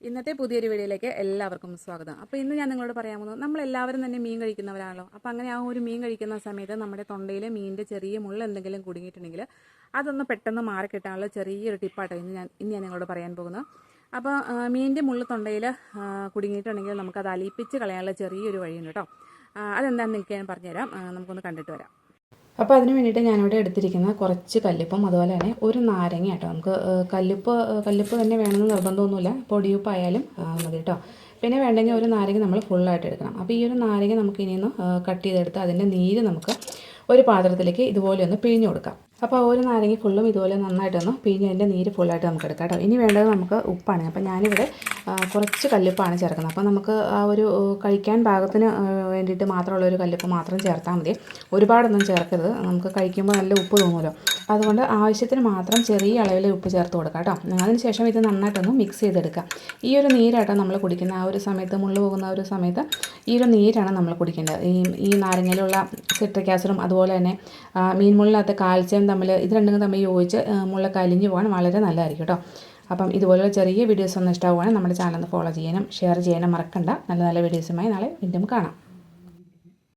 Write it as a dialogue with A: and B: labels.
A: ഇന്നത്തെ പുതിയൊരു വീഡിയോയിലേക്ക് എല്ലാവർക്കും സ്വാഗതം. അപ്പോൾ ഇന്ന് ഞാൻ നിങ്ങളോട് പറയാൻ പോകുന്നത്, നമ്മളെല്ലാവരും തന്നെ മീൻ കഴിക്കുന്നവരാണല്ലോ. അപ്പോൾ അങ്ങനെ ആ ഒരു മീൻ കഴിക്കുന്ന സമയത്ത് നമ്മുടെ തൊണ്ടയിൽ മീനിൻ്റെ ചെറിയ മുള്ള എന്തെങ്കിലും കുടുങ്ങിയിട്ടുണ്ടെങ്കിൽ അതൊന്ന് പെട്ടെന്ന് മാറി കിട്ടാനുള്ള ചെറിയൊരു ടിപ്പാട്ടോ ഇന്ന് ഞാൻ നിങ്ങളോട് പറയാൻ പോകുന്നത്. അപ്പോൾ മീനിൻ്റെ മുള്ള തൊണ്ടയിൽ കുടുങ്ങിയിട്ടുണ്ടെങ്കിൽ നമുക്കത് അലിയിപ്പിച്ച് കളയാനുള്ള ചെറിയൊരു വഴിയുണ്ട് കേട്ടോ. അതെന്താണെന്ന് എനിക്ക് ഞാൻ പറഞ്ഞുതരാം. നമുക്കൊന്ന് കണ്ടിട്ട് വരാം. അപ്പോൾ അതിന് വേണ്ടിയിട്ട് ഞാനിവിടെ എടുത്തിരിക്കുന്ന കുറച്ച് കല്ലുപ്പും അതുപോലെ തന്നെ ഒരു നാരങ്ങ കേട്ടോ. നമുക്ക് കല്ലുപ്പ് തന്നെ വേണമെന്ന് നിർബന്ധമൊന്നുമില്ല, പൊടിയുപ്പായാലും മതി കേട്ടോ. പിന്നെ വേണ്ടെങ്കിൽ ഒരു നാരങ്ങ നമ്മൾ ഫുള്ളായിട്ട് എടുക്കണം. അപ്പോൾ ഈ ഒരു നാരങ്ങ നമുക്ക് ഇനിയൊന്ന് കട്ട് ചെയ്തെടുത്ത് അതിൻ്റെ നീര് നമുക്ക് ഒരു പാത്രത്തിലേക്ക് ഇതുപോലെ ഒന്ന് പിഴിഞ്ഞു കൊടുക്കാം. അപ്പോൾ ഒരു നാരങ്ങ ഫുള്ളും ഇതുപോലെ നന്നായിട്ടൊന്ന് പിഴിഞ്ഞ് അതിൻ്റെ നീര് ഫുള്ളായിട്ട് നമുക്ക് എടുക്കാം കേട്ടോ. ഇനി വേണ്ടത് നമുക്ക് ഉപ്പാണ്. അപ്പോൾ ഞാനിവിടെ കുറച്ച് കല്ലുപ്പാണ് ചേർക്കുന്നത്. അപ്പോൾ നമുക്ക് ആ ഒരു കഴിക്കാൻ പാകത്തിന് വേണ്ടിയിട്ട് മാത്രമുള്ള ഒരു കല്ലുപ്പ് മാത്രം ചേർത്താൽ മതി, ഒരുപാടൊന്നും ചേർക്കരുത്. നമുക്ക് കഴിക്കുമ്പോൾ നല്ല ഉപ്പ് തോന്നുമല്ലോ. അതുകൊണ്ട് ആവശ്യത്തിന് മാത്രം ചെറിയ അളവിൽ ഉപ്പ് ചേർത്ത് കൊടുക്കാം കേട്ടോ. അതിനുശേഷം ഇത് നന്നായിട്ടൊന്ന് മിക്സ് ചെയ്തെടുക്കാം. ഈ ഒരു നീരാട്ടോ നമ്മൾ കുടിക്കുന്ന ആ ഒരു സമയത്ത്, മുള്ളു പോകുന്ന ആ ഒരു സമയത്ത് ഈ ഒരു നീരാണ് നമ്മൾ കുടിക്കേണ്ടത്. ഈ നാരങ്ങയിലുള്ള സിട്രിക് ആസിഡും അതുപോലെ തന്നെ മീൻ മുള്ളിനകത്ത് കാൽസ്യം ഇത് രണ്ടും തമ്മിൽ യോജിച്ച് മുള്ളൊക്കെ അലിഞ്ഞു പോകാൻ വളരെ നല്ലതായിരിക്കും കേട്ടോ. അപ്പം ഇതുപോലുള്ള ചെറിയ വീഡിയോസ് ഒന്നും ഇഷ്ടമാവുകയാണെങ്കിൽ നമ്മുടെ ചാനൽ ഒന്ന് ഫോളോ ചെയ്യാനും ഷെയർ ചെയ്യാനും മറക്കണ്ട. നല്ല നല്ല വീഡിയോസുമായി നാളെ വീണ്ടും കാണാം.